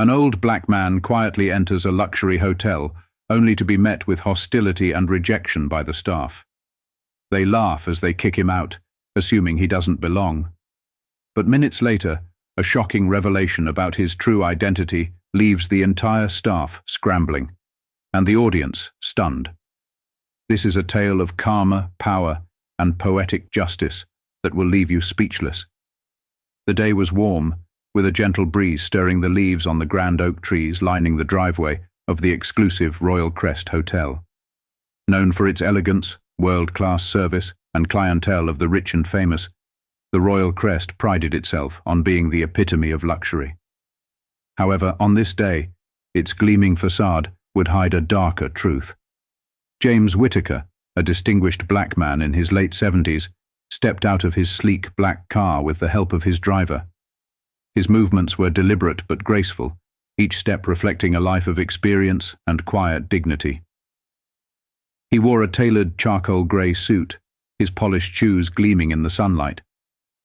An old black man quietly enters a luxury hotel, only to be met with hostility and rejection by the staff. They laugh as they kick him out, assuming he doesn't belong. But minutes later, a shocking revelation about his true identity leaves the entire staff scrambling, and the audience stunned. This is a tale of karma, power, and poetic justice that will leave you speechless. The day was warm, with a gentle breeze stirring the leaves on the grand oak trees lining the driveway of the exclusive Royal Crest Hotel. Known for its elegance, world-class service, and clientele of the rich and famous, the Royal Crest prided itself on being the epitome of luxury. However, on this day, its gleaming facade would hide a darker truth. James Whittaker, a distinguished black man in his late 70s, stepped out of his sleek black car with the help of his driver. His movements were deliberate but graceful, each step reflecting a life of experience and quiet dignity. He wore a tailored charcoal grey suit, his polished shoes gleaming in the sunlight.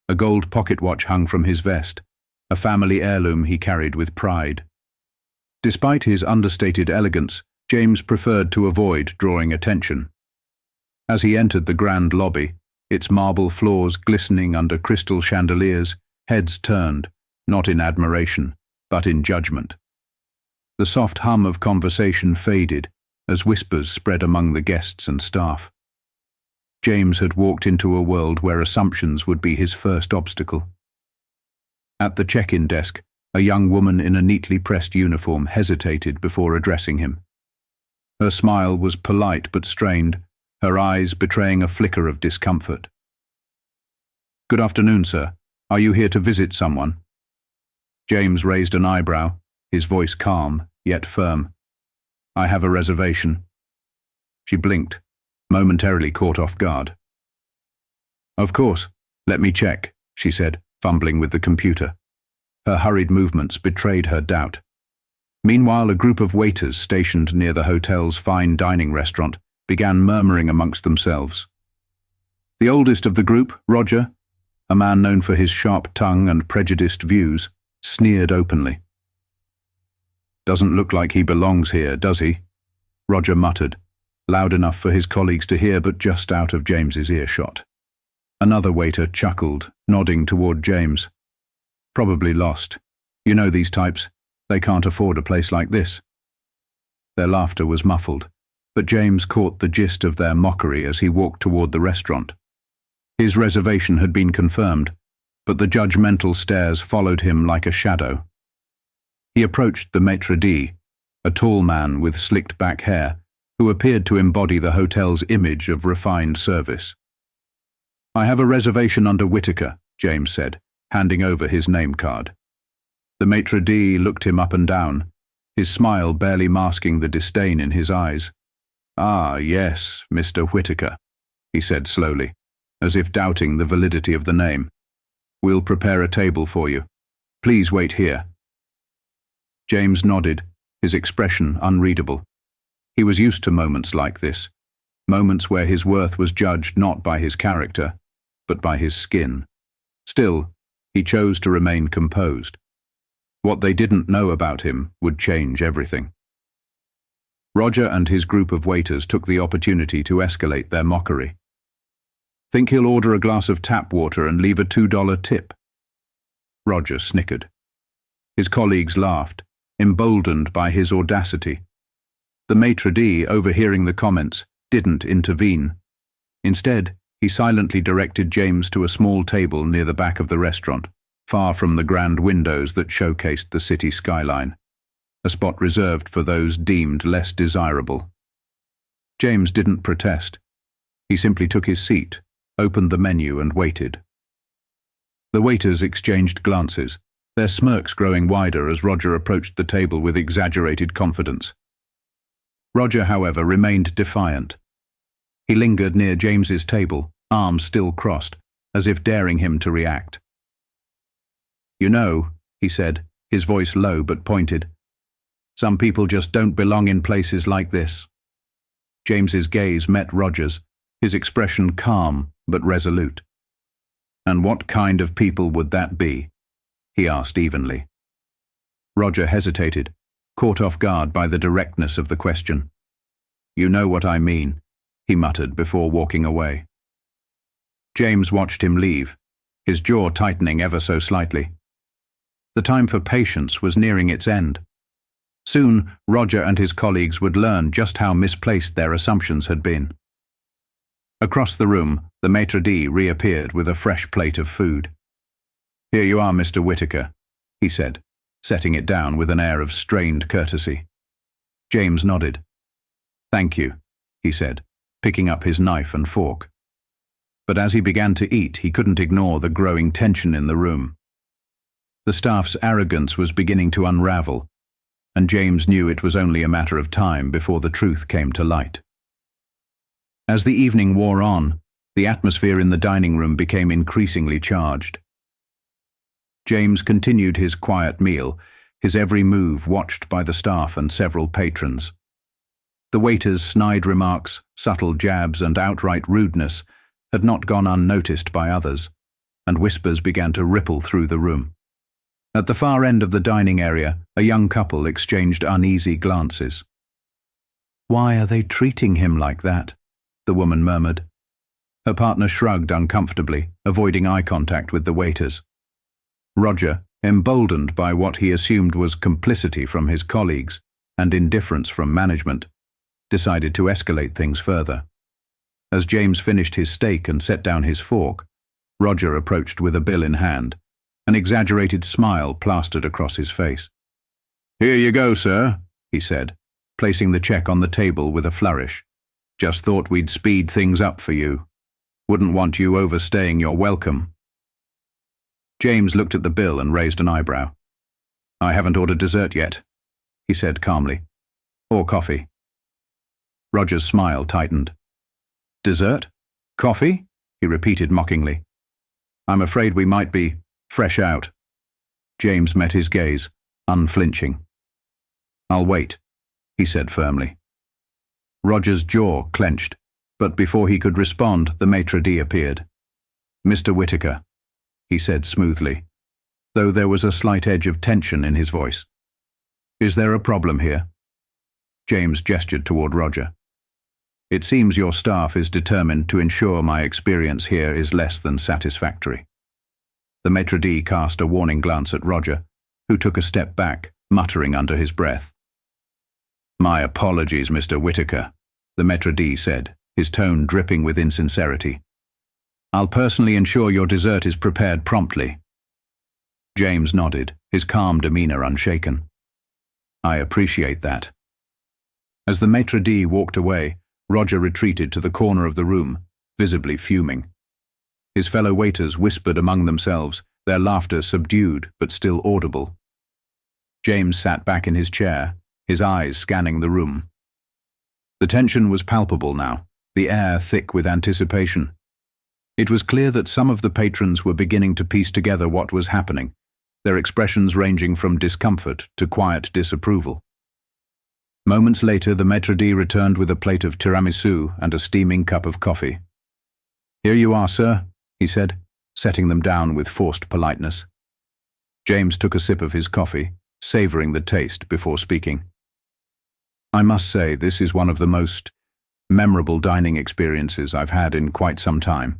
A gold pocket watch hung from his vest, a family heirloom he carried with pride. Despite his understated elegance, James preferred to avoid drawing attention. As he entered the grand lobby, its marble floors glistening under crystal chandeliers, heads turned, not in admiration, but in judgment. The soft hum of conversation faded as whispers spread among the guests and staff. James had walked into a world where assumptions would be his first obstacle. At the check-in desk, a young woman in a neatly pressed uniform hesitated before addressing him. Her smile was polite but strained, her eyes betraying a flicker of discomfort. "Good afternoon, sir. Are you here to visit someone?" James raised an eyebrow, his voice calm, yet firm. "I have a reservation." She blinked, momentarily caught off guard. "Of course, let me check," she said, fumbling with the computer. Her hurried movements betrayed her doubt. Meanwhile, a group of waiters stationed near the hotel's fine dining restaurant began murmuring amongst themselves. The oldest of the group, Roger, a man known for his sharp tongue and prejudiced views, sneered openly. "Doesn't look like he belongs here, does he?" Roger muttered, loud enough for his colleagues to hear but just out of James's earshot. Another waiter chuckled, nodding toward James. "Probably lost. You know these types. They can't afford a place like this." Their laughter was muffled, but James caught the gist of their mockery as he walked toward the restaurant. His reservation had been confirmed, but the judgmental stares followed him like a shadow. He approached the maître d', a tall man with slicked back hair, who appeared to embody the hotel's image of refined service. "I have a reservation under Whittaker," James said, handing over his name card. The maître d' looked him up and down, his smile barely masking the disdain in his eyes. "Ah, yes, Mr. Whittaker," he said slowly, as if doubting the validity of the name. "We'll prepare a table for you. Please wait here." James nodded, his expression unreadable. He was used to moments like this, moments where his worth was judged not by his character, but by his skin. Still, he chose to remain composed. What they didn't know about him would change everything. Roger and his group of waiters took the opportunity to escalate their mockery. "Think he'll order a glass of tap water and leave a $2 tip?" Roger snickered. His colleagues laughed, emboldened by his audacity. The maître d', overhearing the comments, didn't intervene. Instead, he silently directed James to a small table near the back of the restaurant, far from the grand windows that showcased the city skyline, a spot reserved for those deemed less desirable. James didn't protest. He simply took his seat, opened the menu and waited. The waiters exchanged glances, their smirks growing wider as Roger approached the table with exaggerated confidence. Roger, however, remained defiant. He lingered near James's table, arms still crossed, as if daring him to react. "You know," he said, his voice low but pointed, "some people just don't belong in places like this." James's gaze met Roger's, his expression calm but resolute. "And what kind of people would that be?" he asked evenly. Roger hesitated, caught off guard by the directness of the question. "You know what I mean," he muttered before walking away. James watched him leave, his jaw tightening ever so slightly. The time for patience was nearing its end. Soon, Roger and his colleagues would learn just how misplaced their assumptions had been. Across the room, the maitre d' reappeared with a fresh plate of food. "Here you are, Mr. Whittaker," he said, setting it down with an air of strained courtesy. James nodded. "Thank you," he said, picking up his knife and fork. But as he began to eat, he couldn't ignore the growing tension in the room. The staff's arrogance was beginning to unravel, and James knew it was only a matter of time before the truth came to light. As the evening wore on, the atmosphere in the dining room became increasingly charged. James continued his quiet meal, his every move watched by the staff and several patrons. The waiter's snide remarks, subtle jabs, and outright rudeness had not gone unnoticed by others, and whispers began to ripple through the room. At the far end of the dining area, a young couple exchanged uneasy glances. "Why are they treating him like that?" the woman murmured. Her partner shrugged uncomfortably, avoiding eye contact with the waiters. Roger, emboldened by what he assumed was complicity from his colleagues and indifference from management, decided to escalate things further. As James finished his steak and set down his fork, Roger approached with a bill in hand, an exaggerated smile plastered across his face. "Here you go, sir," he said, placing the check on the table with a flourish. "Just thought we'd speed things up for you. Wouldn't want you overstaying your welcome." James looked at the bill and raised an eyebrow. "I haven't ordered dessert yet," he said calmly. "Or coffee." Roger's smile tightened. "Dessert? Coffee?" he repeated mockingly. "I'm afraid we might be fresh out." James met his gaze, unflinching. "I'll wait," he said firmly. Roger's jaw clenched, but before he could respond, the maitre d' appeared. "Mr. Whittaker," he said smoothly, though there was a slight edge of tension in his voice. "Is there a problem here?" James gestured toward Roger. "It seems your staff is determined to ensure my experience here is less than satisfactory." The maitre d' cast a warning glance at Roger, who took a step back, muttering under his breath. "My apologies, Mr. Whittaker," the maitre d' said, his tone dripping with insincerity. "I'll personally ensure your dessert is prepared promptly." James nodded, his calm demeanor unshaken. "I appreciate that." As the maitre d' walked away, Roger retreated to the corner of the room, visibly fuming. His fellow waiters whispered among themselves, their laughter subdued but still audible. James sat back in his chair, his eyes scanning the room. The tension was palpable now, the air thick with anticipation. It was clear that some of the patrons were beginning to piece together what was happening, their expressions ranging from discomfort to quiet disapproval. Moments later, the maitre d' returned with a plate of tiramisu and a steaming cup of coffee. "Here you are, sir," he said, setting them down with forced politeness. James took a sip of his coffee, savoring the taste before speaking. "I must say this is one of the most memorable dining experiences I've had in quite some time."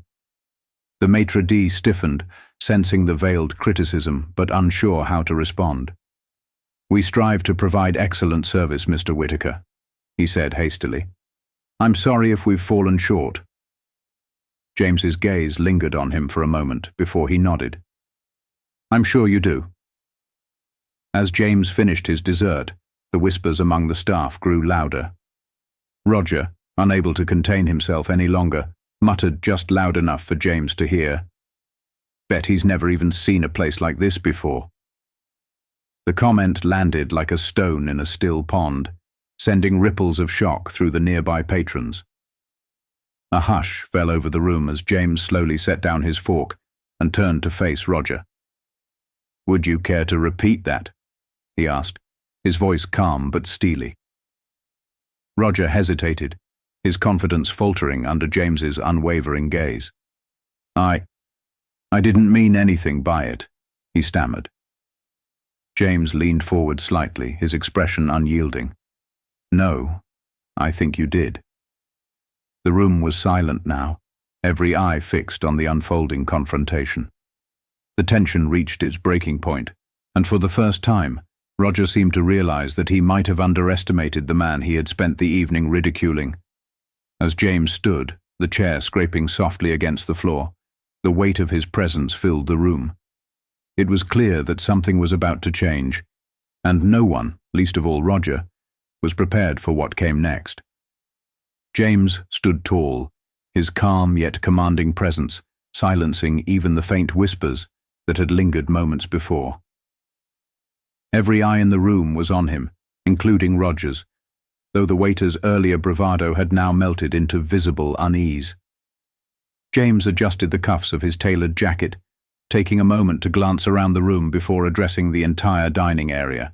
The maitre d' stiffened, sensing the veiled criticism but unsure how to respond. "We strive to provide excellent service, Mr. Whittaker," he said hastily. "I'm sorry if we've fallen short." James's gaze lingered on him for a moment before he nodded. "I'm sure you do." As James finished his dessert, the whispers among the staff grew louder. Roger, unable to contain himself any longer, muttered just loud enough for James to hear. "Bet he's never even seen a place like this before." The comment landed like a stone in a still pond, sending ripples of shock through the nearby patrons. A hush fell over the room as James slowly set down his fork and turned to face Roger. "Would you care to repeat that?" he asked, his voice calm but steely. Roger hesitated, his confidence faltering under James's unwavering gaze. I didn't mean anything by it," he stammered. James leaned forward slightly, his expression unyielding. No, I think you did. The room was silent now, every eye fixed on the unfolding confrontation. The tension reached its breaking point, and for the first time, Roger seemed to realize that he might have underestimated the man he had spent the evening ridiculing. As James stood, the chair scraping softly against the floor, the weight of his presence filled the room. It was clear that something was about to change, and no one, least of all Roger, was prepared for what came next. James stood tall, his calm yet commanding presence silencing even the faint whispers that had lingered moments before. Every eye in the room was on him, including Roger's, though the waiter's earlier bravado had now melted into visible unease. James adjusted the cuffs of his tailored jacket, taking a moment to glance around the room before addressing the entire dining area.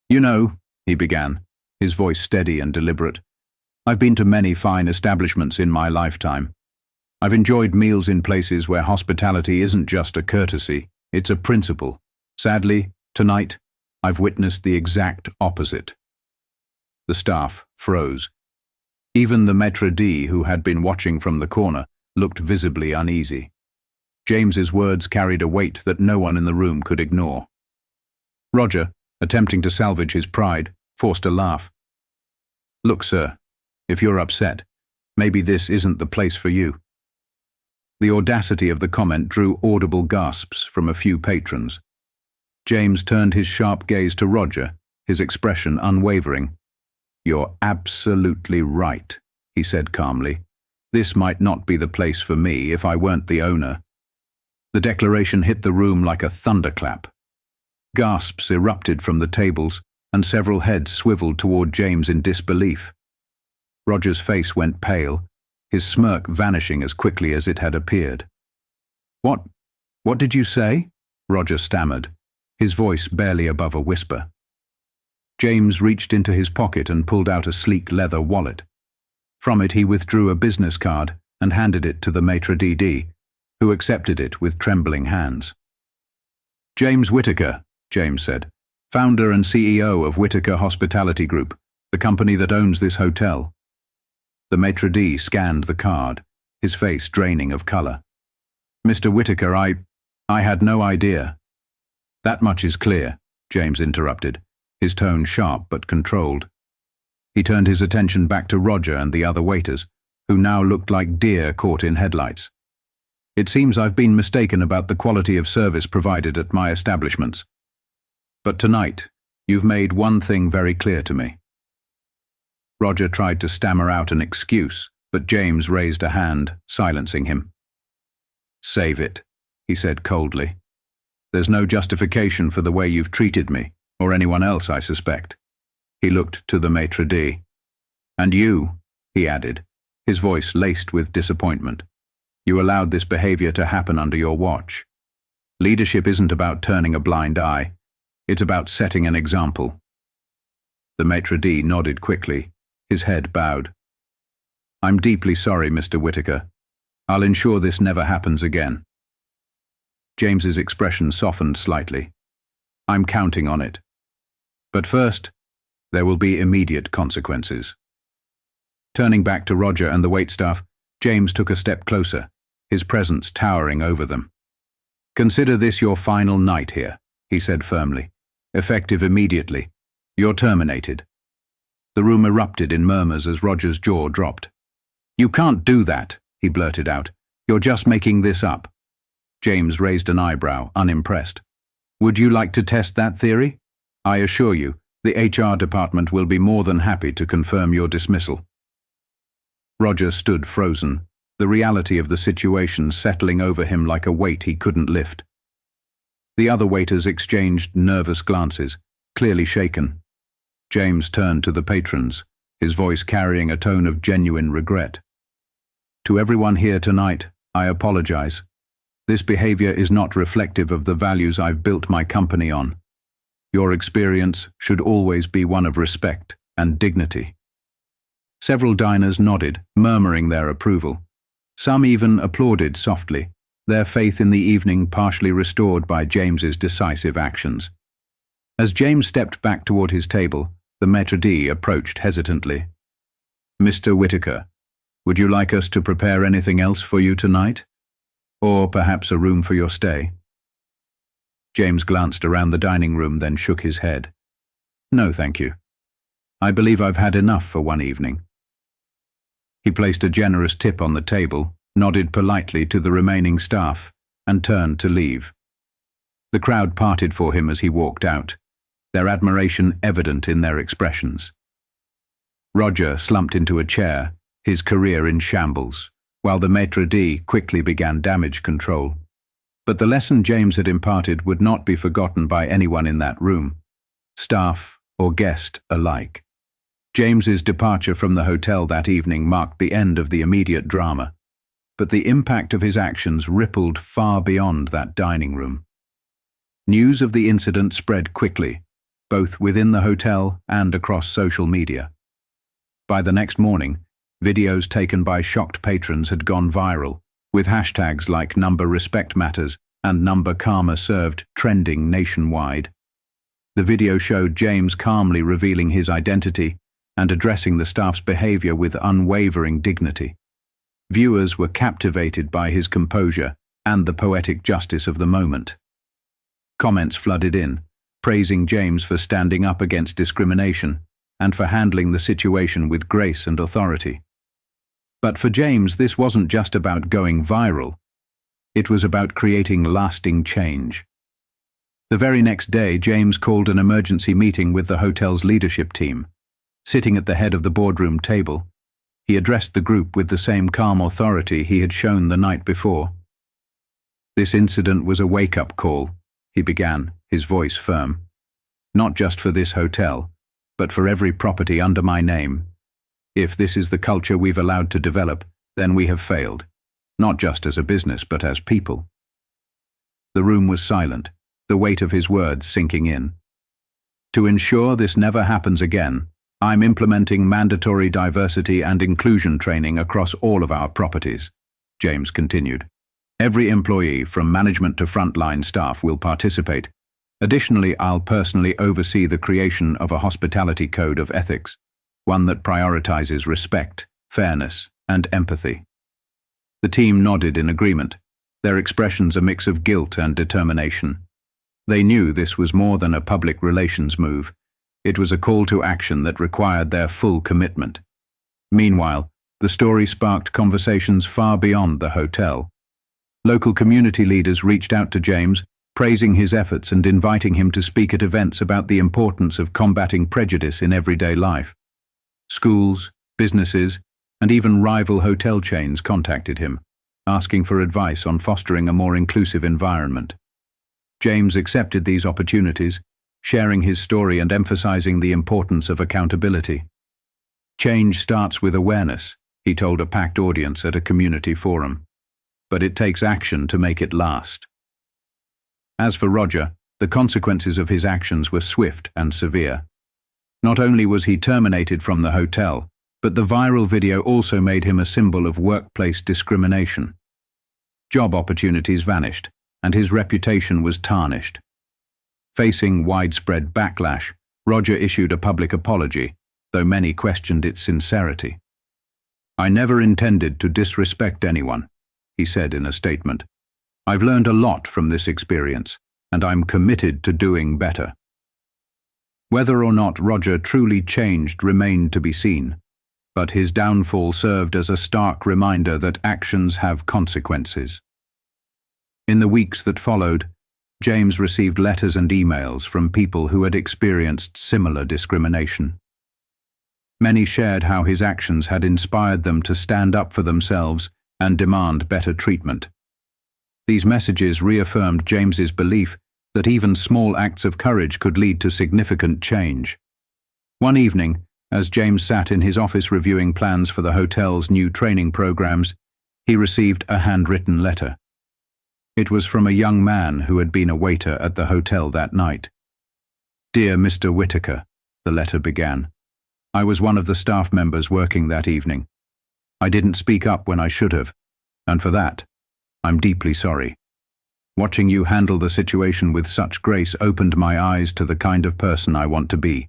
"You know," he began, his voice steady and deliberate, "I've been to many fine establishments in my lifetime. I've enjoyed meals in places where hospitality isn't just a courtesy, it's a principle. Sadly, tonight, I've witnessed the exact opposite." The staff froze. Even the maître d', who had been watching from the corner, looked visibly uneasy. James's words carried a weight that no one in the room could ignore. Roger, attempting to salvage his pride, forced a laugh. "Look, sir, if you're upset, maybe this isn't the place for you." The audacity of the comment drew audible gasps from a few patrons. James turned his sharp gaze to Roger, his expression unwavering. "You're absolutely right," he said calmly. "This might not be the place for me if I weren't the owner." The declaration hit the room like a thunderclap. Gasps erupted from the tables, and several heads swiveled toward James in disbelief. Roger's face went pale, his smirk vanishing as quickly as it had appeared. What did you say?" Roger stammered, his voice barely above a whisper. James reached into his pocket and pulled out a sleek leather wallet. From it he withdrew a business card and handed it to the maître d', who accepted it with trembling hands. "James Whittaker," James said, "founder and CEO of Whittaker Hospitality Group, the company that owns this hotel." The maître d' scanned the card, his face draining of color. "Mr. Whittaker, I had no idea." "That much is clear," James interrupted, his tone sharp but controlled. He turned his attention back to Roger and the other waiters, who now looked like deer caught in headlights. "It seems I've been mistaken about the quality of service provided at my establishments. But tonight, you've made one thing very clear to me." Roger tried to stammer out an excuse, but James raised a hand, silencing him. "Save it," he said coldly. "There's no justification for the way you've treated me, or anyone else, I suspect." He looked to the maître d'. "And you," he added, his voice laced with disappointment. "You allowed this behavior to happen under your watch. Leadership isn't about turning a blind eye. It's about setting an example." The maître d' nodded quickly, his head bowed. "I'm deeply sorry, Mr. Whittaker. I'll ensure this never happens again." James's expression softened slightly. "I'm counting on it. But first, there will be immediate consequences." Turning back to Roger and the waitstaff, James took a step closer, his presence towering over them. "Consider this your final night here," he said firmly. "Effective immediately. You're terminated." The room erupted in murmurs as Roger's jaw dropped. "You can't do that," he blurted out. "You're just making this up." James raised an eyebrow, unimpressed. "Would you like to test that theory? I assure you, the HR department will be more than happy to confirm your dismissal." Roger stood frozen, the reality of the situation settling over him like a weight he couldn't lift. The other waiters exchanged nervous glances, clearly shaken. James turned to the patrons, his voice carrying a tone of genuine regret. "To everyone here tonight, I apologize. This behavior is not reflective of the values I've built my company on. Your experience should always be one of respect and dignity." Several diners nodded, murmuring their approval. Some even applauded softly, their faith in the evening partially restored by James's decisive actions. As James stepped back toward his table, the maître d' approached hesitantly. "Mr. Whitaker, would you like us to prepare anything else for you tonight? Or perhaps a room for your stay?" James glanced around the dining room, then shook his head. "No, thank you. I believe I've had enough for one evening." He placed a generous tip on the table, nodded politely to the remaining staff, and turned to leave. The crowd parted for him as he walked out, their admiration evident in their expressions. Roger slumped into a chair, his career in shambles, while the maître d' quickly began damage control. But the lesson James had imparted would not be forgotten by anyone in that room, staff or guest alike. James's departure from the hotel that evening marked the end of the immediate drama, but the impact of his actions rippled far beyond that dining room. News of the incident spread quickly, both within the hotel and across social media. By the next morning, videos taken by shocked patrons had gone viral, with hashtags like #RespectMatters and #KarmaServed trending nationwide. The video showed James calmly revealing his identity and addressing the staff's behavior with unwavering dignity. Viewers were captivated by his composure and the poetic justice of the moment. Comments flooded in, praising James for standing up against discrimination and for handling the situation with grace and authority. But for James, this wasn't just about going viral. It was about creating lasting change. The very next day, James called an emergency meeting with the hotel's leadership team. Sitting at the head of the boardroom table, he addressed the group with the same calm authority he had shown the night before. "This incident was a wake-up call," he began, his voice firm. "Not just for this hotel, but for every property under my name. If this is the culture we've allowed to develop, then we have failed, not just as a business, but as people." The room was silent, the weight of his words sinking in. "To ensure this never happens again, I'm implementing mandatory diversity and inclusion training across all of our properties," James continued. "Every employee, from management to frontline staff, will participate. Additionally, I'll personally oversee the creation of a hospitality code of ethics, one that prioritizes respect, fairness, and empathy." The team nodded in agreement, their expressions a mix of guilt and determination. They knew this was more than a public relations move. It was a call to action that required their full commitment. Meanwhile, the story sparked conversations far beyond the hotel. Local community leaders reached out to James, praising his efforts and inviting him to speak at events about the importance of combating prejudice in everyday life. Schools, businesses, and even rival hotel chains contacted him, asking for advice on fostering a more inclusive environment. James accepted these opportunities, sharing his story and emphasizing the importance of accountability. "Change starts with awareness," he told a packed audience at a community forum. "But it takes action to make it last." As for Roger, the consequences of his actions were swift and severe. Not only was he terminated from the hotel, but the viral video also made him a symbol of workplace discrimination. Job opportunities vanished, and his reputation was tarnished. Facing widespread backlash, Roger issued a public apology, though many questioned its sincerity. "I never intended to disrespect anyone," he said in a statement. "I've learned a lot from this experience, and I'm committed to doing better." Whether or not Roger truly changed remained to be seen, but his downfall served as a stark reminder that actions have consequences. In the weeks that followed, James received letters and emails from people who had experienced similar discrimination. Many shared how his actions had inspired them to stand up for themselves and demand better treatment. These messages reaffirmed James's belief that even small acts of courage could lead to significant change. One evening, as James sat in his office reviewing plans for the hotel's new training programs, he received a handwritten letter. It was from a young man who had been a waiter at the hotel that night. "Dear Mr. Whitaker," the letter began, "I was one of the staff members working that evening. I didn't speak up when I should have, and for that, I'm deeply sorry. Watching you handle the situation with such grace opened my eyes to the kind of person I want to be.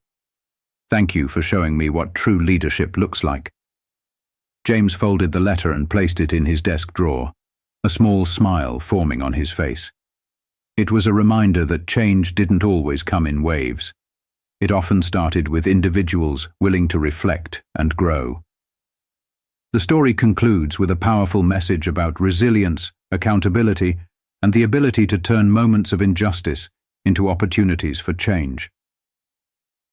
Thank you for showing me what true leadership looks like." James folded the letter and placed it in his desk drawer, a small smile forming on his face. It was a reminder that change didn't always come in waves. It often started with individuals willing to reflect and grow. The story concludes with a powerful message about resilience, accountability, and the ability to turn moments of injustice into opportunities for change.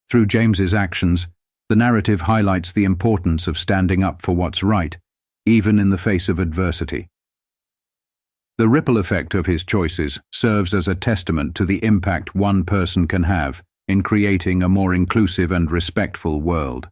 Through James's actions, the narrative highlights the importance of standing up for what's right, even in the face of adversity. The ripple effect of his choices serves as a testament to the impact one person can have in creating a more inclusive and respectful world.